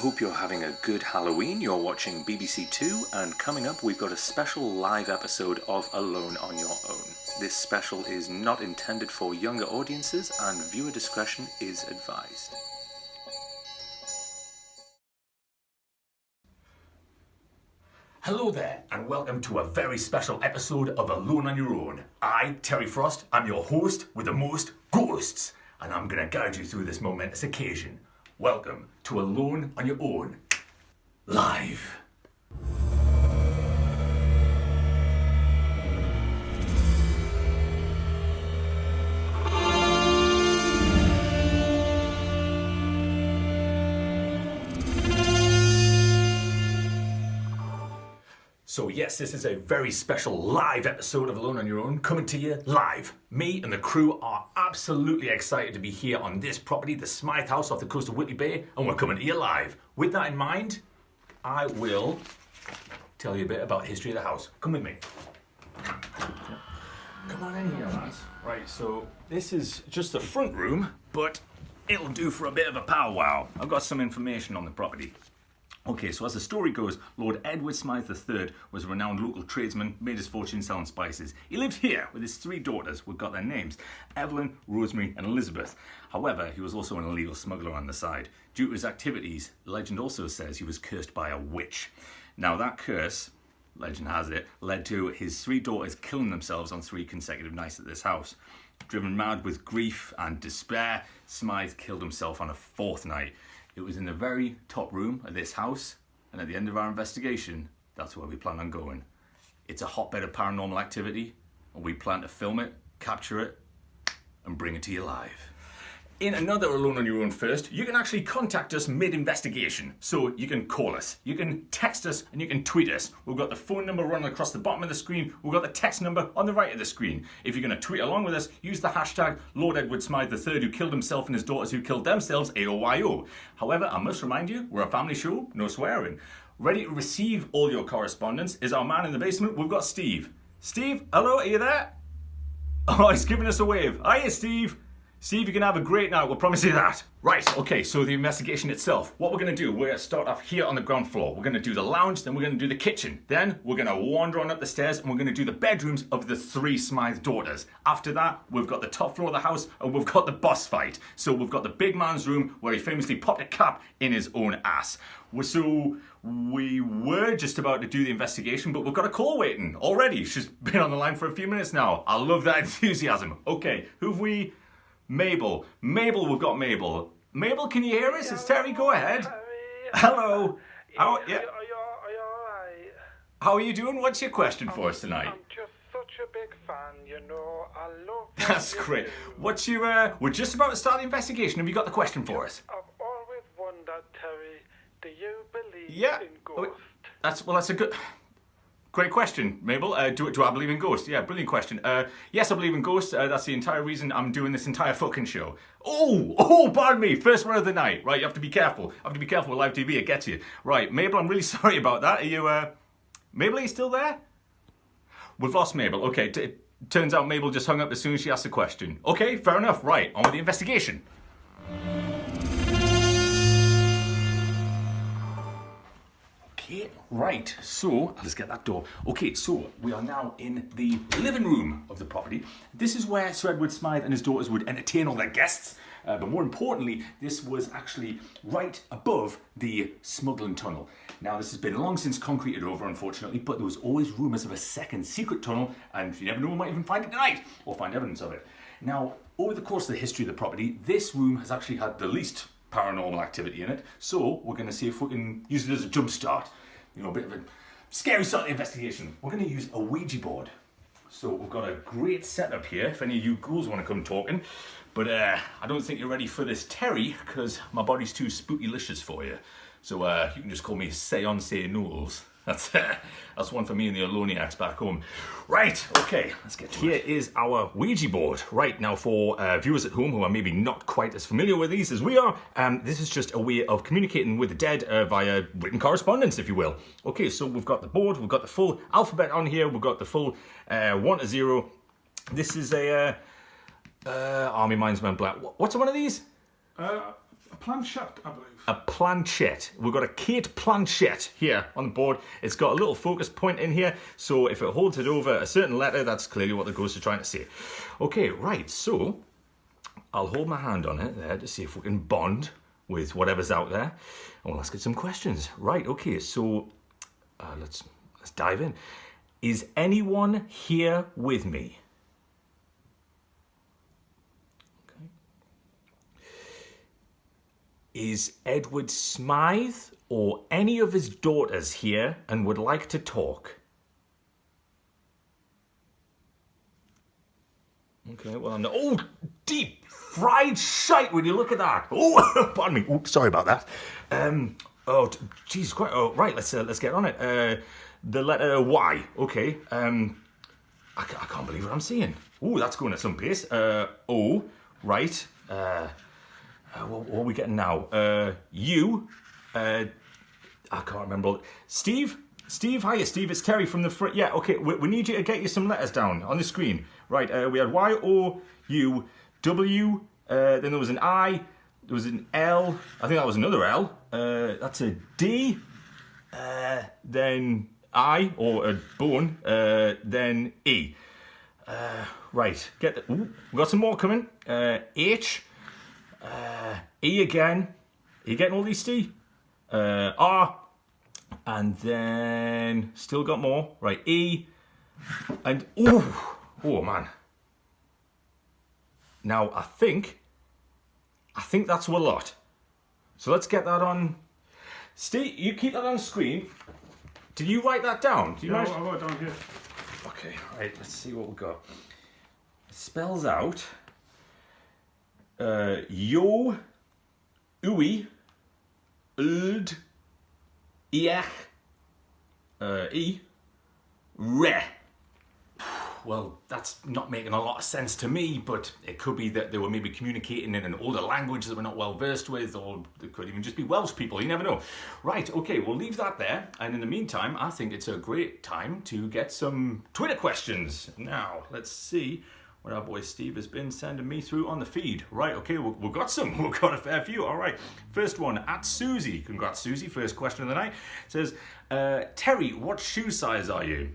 hope you're having a good Halloween. You're watching BBC Two, and coming up we've got a special live episode of Alone on Your Own. This special is not intended for younger audiences and viewer discretion is advised. Hello there, and welcome to a very special episode of Alone on Your Own. I, Terry Frost, am your host with the most ghosts, and I'm going to guide you through this momentous occasion. Welcome to Alone on Your Own, live. So yes, this is a very special live episode of Alone on Your Own, coming to you live. Me and the crew are absolutely excited to be here on this property, the Smyth House off the coast of Whitley Bay, and we're coming to you live. With that in mind, I will tell you a bit about the history of the house. Come with me. Come on in here, lads. Right, so this is just the front room, but it'll do for a bit of a powwow. I've got some information on the property. Okay, so as the story goes, Lord Edward Smyth III was a renowned local tradesman, made his fortune selling spices. He lived here with his three daughters. We've got their names: Evelyn, Rosemary and Elizabeth. However, he was also an illegal smuggler on the side. Due to his activities, legend also says he was cursed by a witch. Now that curse, legend has it, led to his three daughters killing themselves on 3 consecutive nights at this house. Driven mad with grief and despair, Smyth killed himself on a 4th night. It was in the very top room of this house, and at the end of our investigation, that's where we plan on going. It's a hotbed of paranormal activity, and we plan to film it, capture it, and bring it to you live. In another Alone on Your Own first, you can actually contact us mid-investigation. So you can call us, you can text us, and you can tweet us. We've got the phone number running across the bottom of the screen. We've got the text number on the right of the screen. If you're going to tweet along with us, use the hashtag Lord Edward Smyth III, who killed himself and his daughters who killed themselves, AOYO. However, I must remind you, we're a family show, no swearing. Ready to receive all your correspondence is our man in the basement. We've got Steve. Steve, hello, are you there? Oh, he's giving us a wave. Hiya, Steve. Steve, you can have a great night, we'll promise you that. Right, okay, so the investigation itself. What we're going to do, we're going to start off here on the ground floor. We're going to do the lounge, then we're going to do the kitchen. Then we're going to wander on up the stairs and we're going to do the bedrooms of the 3 Smyth daughters. After that, we've got the top floor of the house and we've got the boss fight. So we've got the big man's room where he famously popped a cap in his own ass. So we were just about to do the investigation, but we've got a call waiting already. She's been on the line for a few minutes now. I love that enthusiasm. Okay, who've we... Mabel, we've got Mabel. Mabel, can you hear us? It's Terry, go ahead. Terry, hello. Are you alright? How are you doing? What's your question for us tonight? I'm just such a big fan, you know. I love what That's you great. do. What's your, we're just about to start the investigation. Have you got the question for us? I've always wondered, Terry, do you believe Yeah. in ghosts? That's a good... Great question, Mabel. Do I believe in ghosts? Yeah, brilliant question. Yes, I believe in ghosts. That's the entire reason I'm doing this entire fucking show. Oh, pardon me. First one of the night. Right, you have to be careful. With live TV, it gets you. Right, Mabel, I'm really sorry about that. Are you, Mabel, are you still there? We've lost Mabel. Okay, it turns out Mabel just hung up as soon as she asked the question. Okay, fair enough. Right, on with the investigation. Okay, right, so let's get that door. Okay, so we are now in the living room of the property. This is where Sir Edward Smyth and his daughters would entertain all their guests. But more importantly, this was actually right above the smuggling tunnel. Now, this has been long since concreted over, unfortunately, but there was always rumours of a second secret tunnel, and you never know, we might even find it tonight, or find evidence of it. Now, over the course of the history of the property, this room has actually had the least paranormal activity in it, so we're going to see if we can use it as a jump start. You know, a bit of a scary start to the investigation. We're going to use a Ouija board. So we've got a great setup here if any of you ghouls want to come talking. But I don't think you're ready for this, Terry, because my body's too spooky-licious for you. So you can just call me Seance Knowles. That's one for me and the Aloniacs back home. Right, okay, let's get to it. Here is our Ouija board. Right, now for viewers at home who are maybe not quite as familiar with these as we are, this is just a way of communicating with the dead via written correspondence, if you will. Okay, so we've got the board, we've got the full alphabet on here, we've got the full 1 to 0. This is a... my mind's went blank. What's one of these? A planchette, I believe. A planchette. We've got a Kate planchette here on the board. It's got a little focus point in here, so if it holds it over a certain letter, that's clearly what the ghost is trying to say. Okay, right, so I'll hold my hand on it there to see if we can bond with whatever's out there. And we'll ask it some questions. Right, okay, so let's dive in. Is anyone here with me? Is Edward Smyth or any of his daughters here and would like to talk? Okay, well, no. Oh, deep fried shite when you look at that. Oh, pardon me. Oh, sorry about that. Oh, geez, quite. Oh, right. Let's get on it. The letter Y. Okay. I can't believe what I'm seeing. Oh, that's going at some pace. O. Right. What are we getting now? U. I can't remember. Steve? Steve? Hiya, Steve. It's Terry from the front. Yeah, okay. We need you to get you some letters down on the screen. Right, we had Y, O, U, W. Then there was an I. There was an L. I think that was another L. That's a D. Then I, or a bone. Then E. Right, we've got some more coming. H. E again. Are you getting all these, Steve? R. And then still got more. Right, E. And oh man. Now I think that's a lot. So let's get that on. Steve, you keep that on screen. Did you write that down? I wrote it down here. Okay, right, let's see what we've got. It spells out Yo, Uwi, Uld, Iach, E, Re. Well, that's not making a lot of sense to me, but it could be that they were maybe communicating in an older language that we're not well versed with, or it could even just be Welsh people, you never know. Right, okay, we'll leave that there, and in the meantime, I think it's a great time to get some Twitter questions. Now, let's see what our boy Steve has been sending me through on the feed. Right, okay, we've got some. We've got a fair few. All right, first one, at Susie. Congrats, Susie. First question of the night. It says, Terry, what shoe size are you?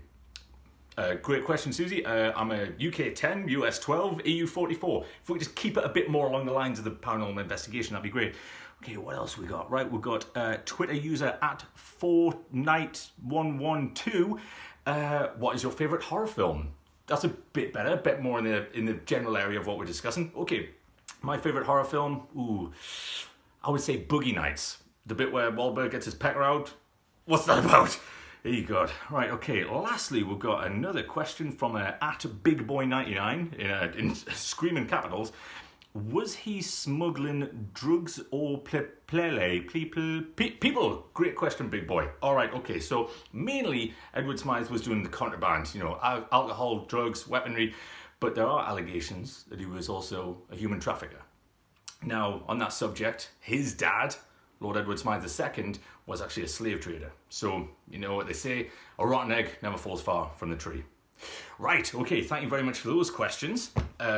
Great question, Susie. I'm a UK 10, US 12, EU 44. If we just keep it a bit more along the lines of the paranormal investigation, that'd be great. Okay, what else we got? Right, we've got Twitter user at Fortnite112. What is your favourite horror film? That's a bit better, a bit more in the general area of what we're discussing. Okay, my favourite horror film, I would say Boogie Nights. The bit where Wahlberg gets his pecker out. What's that about? There you go. Right, okay, lastly, we've got another question from at BigBoy99 in screaming capitals. Was he smuggling drugs or people? Great question, big boy. All right, okay, so mainly Edward Smyth was doing the contraband, alcohol, drugs, weaponry, but there are allegations that he was also a human trafficker. Now, on that subject, his dad, Lord Edward Smyth II, was actually a slave trader. So, you know what they say, a rotten egg never falls far from the tree. Right, okay, thank you very much for those questions.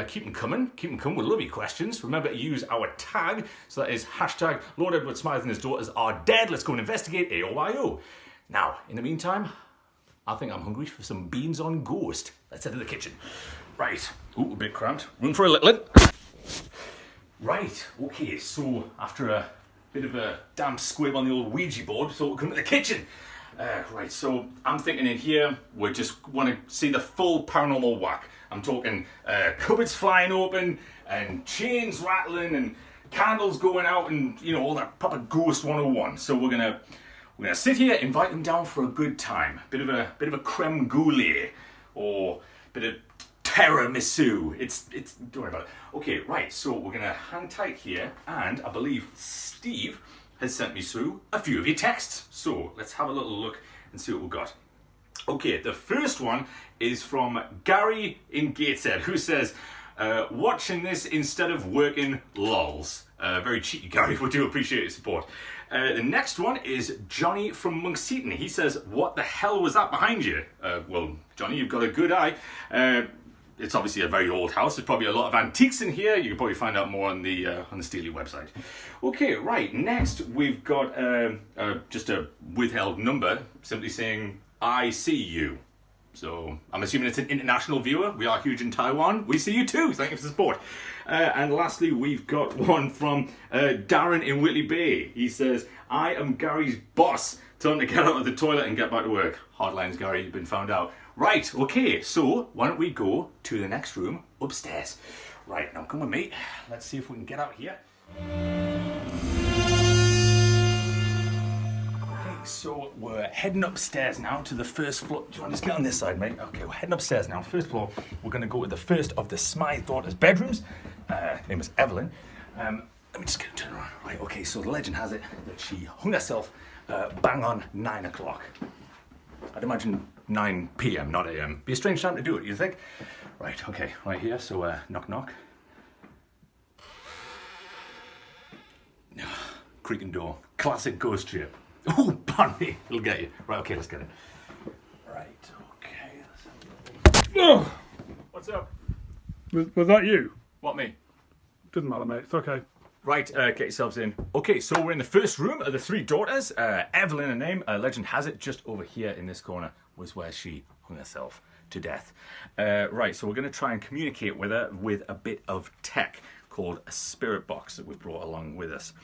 Keep them coming. We love your questions. Remember to use our tag, so that is hashtag Lord Edward Smyth and his daughters are dead. Let's go and investigate AOYO. Now, in the meantime, I think I'm hungry for some beans on ghost. Let's head to the kitchen. Right, ooh, a bit cramped. Room for a little. Right, okay, so after a bit of a damp squib on the old Ouija board, so we'll come to the kitchen. Right, so I'm thinking in here, we just want to see the full paranormal whack. I'm talking cupboards flying open, and chains rattling, and candles going out, and, all that proper Ghost 101. So we're gonna sit here, invite them down for a good time. Bit of a creme brulee, or bit of tiramisu. It's don't worry about it. Okay, right, so we're gonna hang tight here, and I believe Steve has sent me through a few of your texts. So let's have a little look and see what we've got. Okay, the first one is from Gary in Gateshead, who says, watching this instead of working, lols. Very cheeky, Gary, we do appreciate your support. The next one is Johnny from Monkseaton. He says, what the hell was that behind you? Well, Johnny, you've got a good eye. it's obviously a very old house. There's probably a lot of antiques in here. You can probably find out more on the Steely website. Okay, right. Next, we've got just a withheld number, simply saying "I see you." So I'm assuming it's an international viewer. We are huge in Taiwan. We see you too. Thank you for the support. And lastly, we've got one from Darren in Whitley Bay. He says, "I am Gary's boss. Tell him to get out of the toilet and get back to work." Hard lines, Gary. You've been found out. Right, okay, so why don't we go to the next room upstairs? Right, now come with me. Let's see if we can get out here. Okay, so we're heading upstairs now to the first floor. Do you want to just get on this side, mate? Okay, we're heading upstairs now. First floor, we're going to go to the first of the Smyth daughters' bedrooms. Her name is Evelyn. Let me just get a turn around. Right, okay, so the legend has it that she hung herself bang on 9 o'clock. I'd imagine 9 p.m, not a.m. Be a strange time to do it, you think? Right, okay, right here, so knock knock. Creaking door. Classic ghost trip. Oh, pardon me, it'll get you. Right, okay, let's get it. Right, okay, let's have a Oh, What's up? was that you? What, me? Doesn't matter, mate. It's okay. Right, get yourselves in. Okay, so we're in the first room of the three daughters. Evelyn, her name, legend has it, just over here in this corner was where she hung herself to death. Right, so we're going to try and communicate with her with a bit of tech called a spirit box that we brought along with us.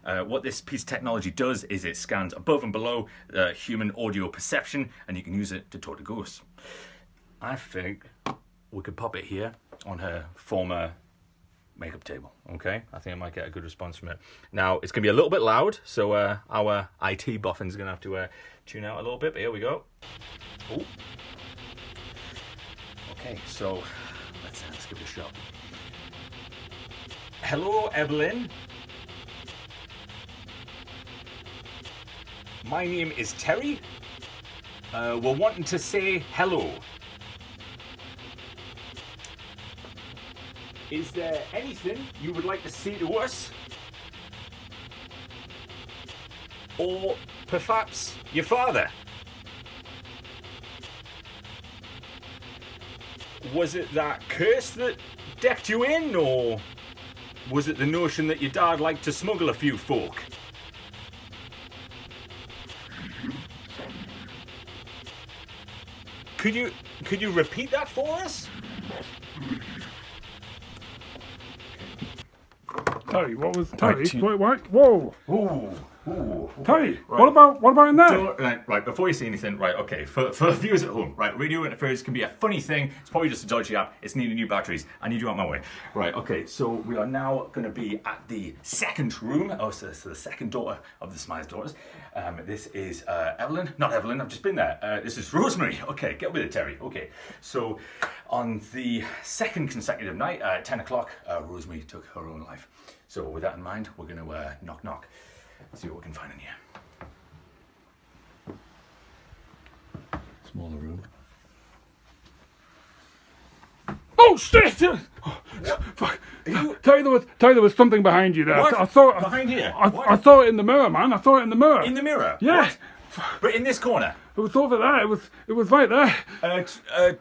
What this piece of technology does is it scans above and below human audio perception, and you can use it to talk to ghosts. I think we could pop it here on her former makeup table, okay? I think I might get a good response from it. Now, it's going to be a little bit loud, so our IT buffin's going to have to tune out a little bit, but here we go. Ooh. Okay, so let's give it a shot. Hello, Evelyn. My name is Terry. We're wanting to say hello. Is there anything you would like to say to us? Or perhaps your father? Was it that curse that decked you in, or was it the notion that your dad liked to smuggle a few folk? Could you repeat that for us? Terry, what was Terry? Right, Wait, whoa! Ooh. Terry, Right. what about in there? Right, before you say anything, right, okay, for viewers at home, right, radio interference can be a funny thing. It's probably just a dodgy app. It's needing new batteries. I need you out my way. Right, okay, so we are now going to be at the second room. Oh, so the second daughter of the Smyth daughters. This is Evelyn. Not Evelyn, I've just been there. This is Rosemary. Okay, get with it, Terry. Okay, so on the second consecutive night, 10 o'clock, Rosemary took her own life. So with that in mind, we're going to knock knock. See what we can find in here. Smaller room. Oh shit! Oh, fuck. Terry, there was something behind you there. What? I saw it Behind here? I saw it in the mirror, man. I saw it in the mirror. In the mirror? Yeah. What? But in this corner? It was over there. It was right there. Well,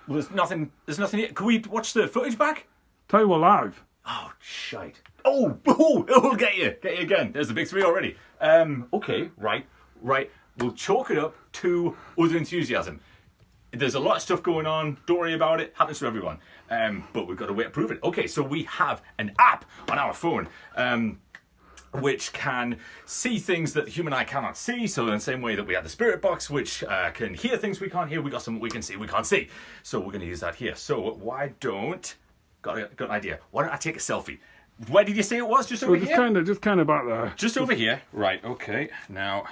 there's nothing here. Can we watch the footage back? Terry, we're live. Oh, shite. Oh, it'll get you again. There's the big three already. Okay, right. We'll chalk it up to other enthusiasm. There's a lot of stuff going on. Don't worry about it. Happens to everyone. But we've got a way to prove it. Okay, so we have an app on our phone, which can see things that the human eye cannot see. So in the same way that we have the spirit box, which can hear things we can't hear, we got something we can see we can't see. So we're going to use that here. So why don't... Got an idea. Why don't I take a selfie? Where did you say it was? Just over here? Just kind of back there. Just over here. Right, okay. Now,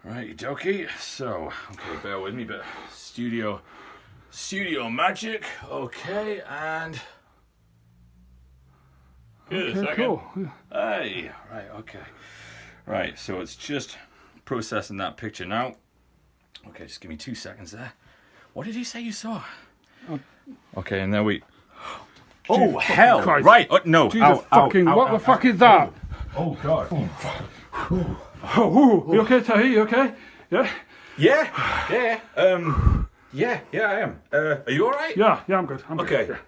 righty dokey. So, okay, bear with me, but studio magic. Okay, and... Good, Okay, second. cool. Yeah. Hey, right, okay. Right, so it's just processing that picture now. Okay, just give me 2 seconds there. What did you say you saw? Okay, and then we... Oh, Jesus hell! Christ. Right, no. Jesus fucking, what the fuck is that? Oh, God. Oh, you okay, Terry? You okay? Yeah? Yeah. Yeah, I am. Are you all right? Yeah, I'm good. I'm Okay. good.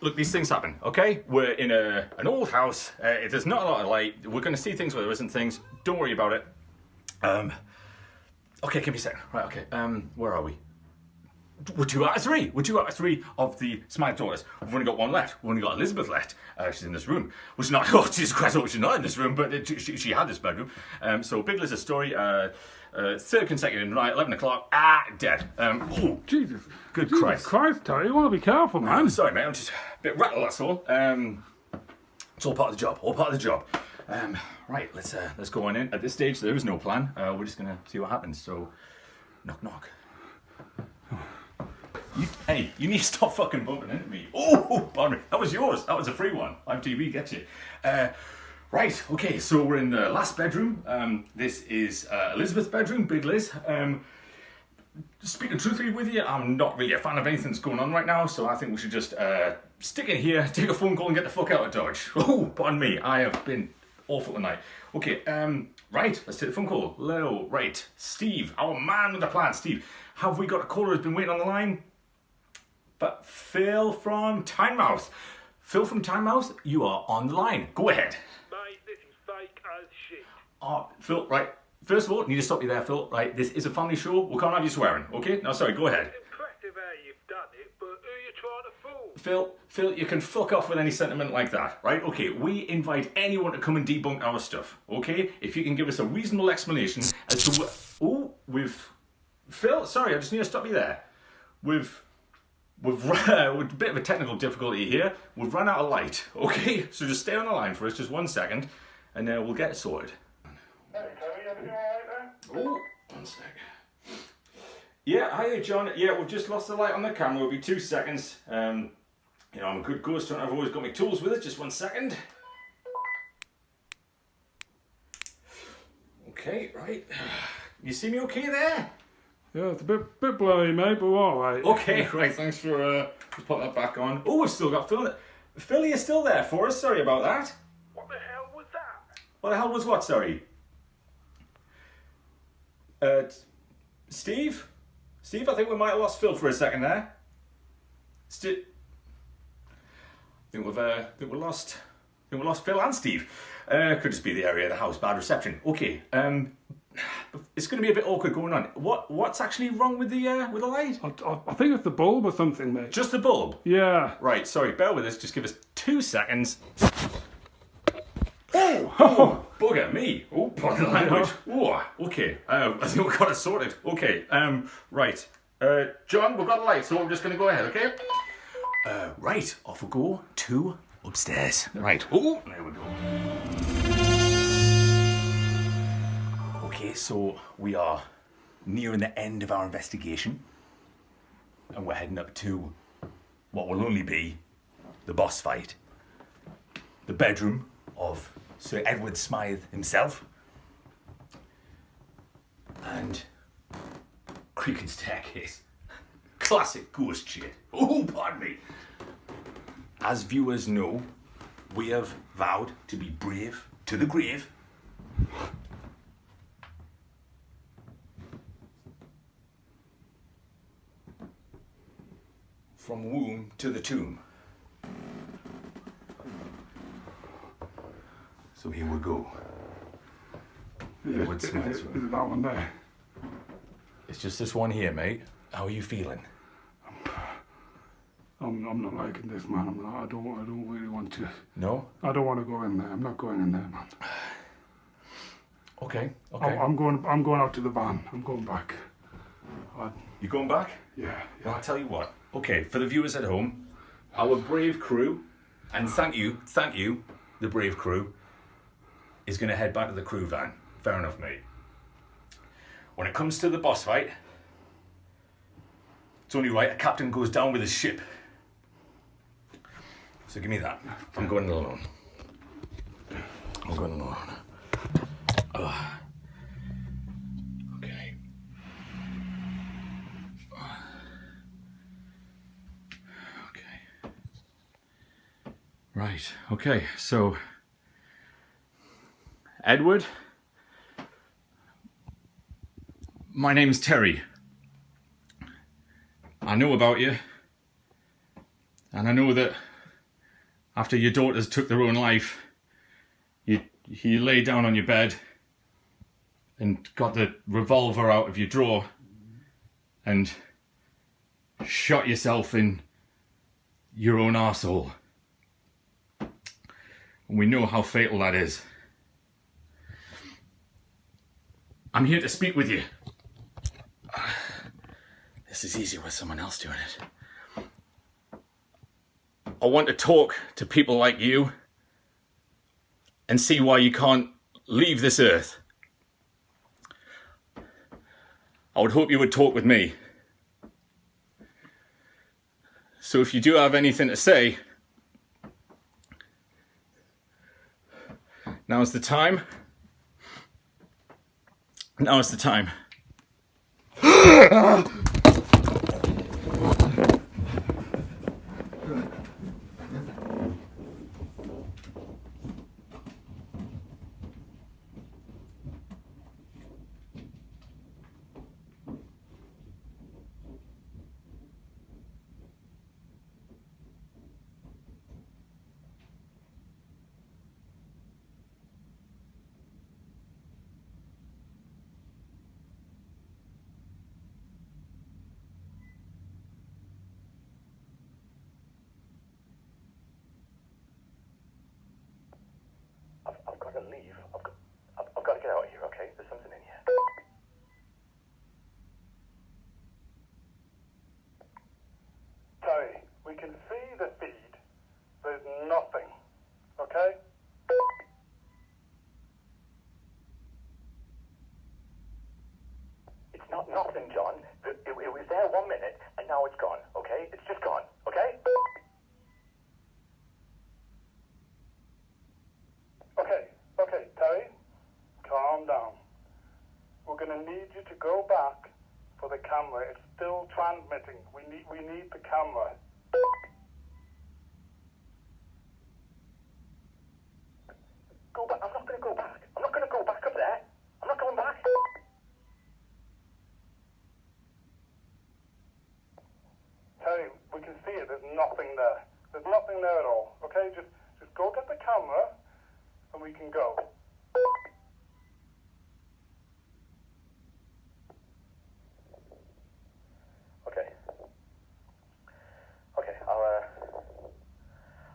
Look, these things happen, okay? We're in an old house. There's not a lot of light. We're going to see things where there isn't things. Don't worry about it. Okay, give me a second. Right, okay. Where are we? We're 2 out of 3. We're 2 out of 3 of the Smyth daughters. We've only got one left. We've only got Elizabeth left. She's in this room. Well, she's not. Oh, Jesus Christ! Oh, she's not in this room, but she had this bedroom. So, Big Liz's story. Third consecutive night, 11 o'clock. Dead. Oh, Jesus. Good Jesus Christ. Christ, Terry, you want to be careful, man. Sorry, mate. I'm just a bit rattled. That's all. It's all part of the job. All part of the job. Right. Let's go on in. At this stage, there is no plan. We're just gonna see what happens. So, knock, knock. Hey, you need to stop fucking bumping into me. Oh, pardon me. That was yours. That was a free one. Live TV gets you. Right, okay, so we're in the last bedroom. This is Elizabeth's bedroom, Big Liz. Speaking truthfully with you, I'm not really a fan of anything that's going on right now, so I think we should just stick it here, take a phone call and get the fuck out of Dodge. Oh, pardon me, I have been awful tonight. Okay, right, let's take the phone call. Hello, right, Steve, our man with the plan. Steve, have we got a caller who's been waiting on the line? But Phil from Tynemouth. Phil from Tynemouth, you are on the line. Go ahead. Mate, this is fake as shit. Phil, right. First of all, need to stop you there, Phil. Right, this is a family show. We can't have you swearing, okay? No, sorry, go ahead. Impressive how you've done it, but who are you trying to fool? Phil, you can fuck off with any sentiment like that, right? Okay, we invite anyone to come and debunk our stuff, okay? If you can give us a reasonable explanation as to what... Oh, Phil, sorry, I just need to stop you there. We've with a bit of a technical difficulty here. We've run out of light, okay? So just stay on the line for us, just 1 second, and we'll get it sorted. Oh, 1 sec. Yeah, hiya, John. Yeah, we've just lost the light on the camera. It'll be 2 seconds. I'm a good ghost hunter. I've always got my tools with it. Just 1 second. Okay, right. You see me okay there? Yeah, it's a bit blurry, mate, but we're all right. Okay, right. Thanks for just put that back on. Oh, we've still got Phil. Phil, are you still there for us? Sorry about that. What the hell was that? What the hell was what? Sorry. Steve? Steve, I think we might have lost Phil for a second there. I think we lost Phil and Steve. Could just be the area of the house, bad reception. Okay. It's going to be a bit awkward going on. What's actually wrong with the light? I think it's the bulb or something, mate. Just the bulb. Yeah. Right. Sorry. Bear with us. Just give us 2 seconds. Oh, Bugger me. Oh, pardon the language. Oh, okay. I think we got it sorted. Okay. Right. John, we've got a light, so we're just going to go ahead, okay? Right. Off we go to upstairs. Right. Oh, there we go. Okay, so we are nearing the end of our investigation, and we're heading up to what will only be the boss fight. The bedroom of Sir Edward Smyth himself, and creaking staircase. Classic ghost shit. Oh, pardon me. As viewers know, we have vowed to be brave to the grave. From womb to the tomb. So here we go. Edward Smyth's room. Is it that one there? It's just this one here, mate. How are you feeling? I'm not liking this, man. I don't really want to. No? I don't want to go in there. I'm not going in there, man. Okay. I'm going out to the van. I'm going back. You going back? Yeah. Well, I'll tell you what. Okay, for the viewers at home, our brave crew, and thank you, the brave crew, is going to head back to the crew van. Fair enough, mate. When it comes to the boss fight, it's only right a captain goes down with his ship. So give me that. I'm going alone. Oh. Okay. Okay. Right. Okay. So, Edward, my name's Terry. I know about you. And I know that after your daughters took their own life, you lay down on your bed and got the revolver out of your drawer and shot yourself in your own arsehole. And we know how fatal that is. I'm here to speak with you. This is easier with someone else doing it. I want to talk to people like you and see why you can't leave this earth. I would hope you would talk with me. So if you do have anything to say, now's the time. Now's the time. I've got to leave. I've got to get out of here, okay? There's something in here. Terry, we can see the feed. There's nothing, okay? It's not nothing, John. It was there 1 minute, and now it's gone, okay? It's just gone, okay? Okay, Terry, calm down. We're gonna need you to go back for the camera. It's still transmitting. We need the camera. Go back. I'm not going to go back. I'm not going to go back up there. I'm not going back. Terry, we can see it. There's nothing there. There's nothing there at all. Okay, just go get the camera, and we can go. Okay,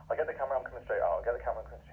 I'll get the camera. I'm coming straight out. I'll get the camera. I'm coming straight.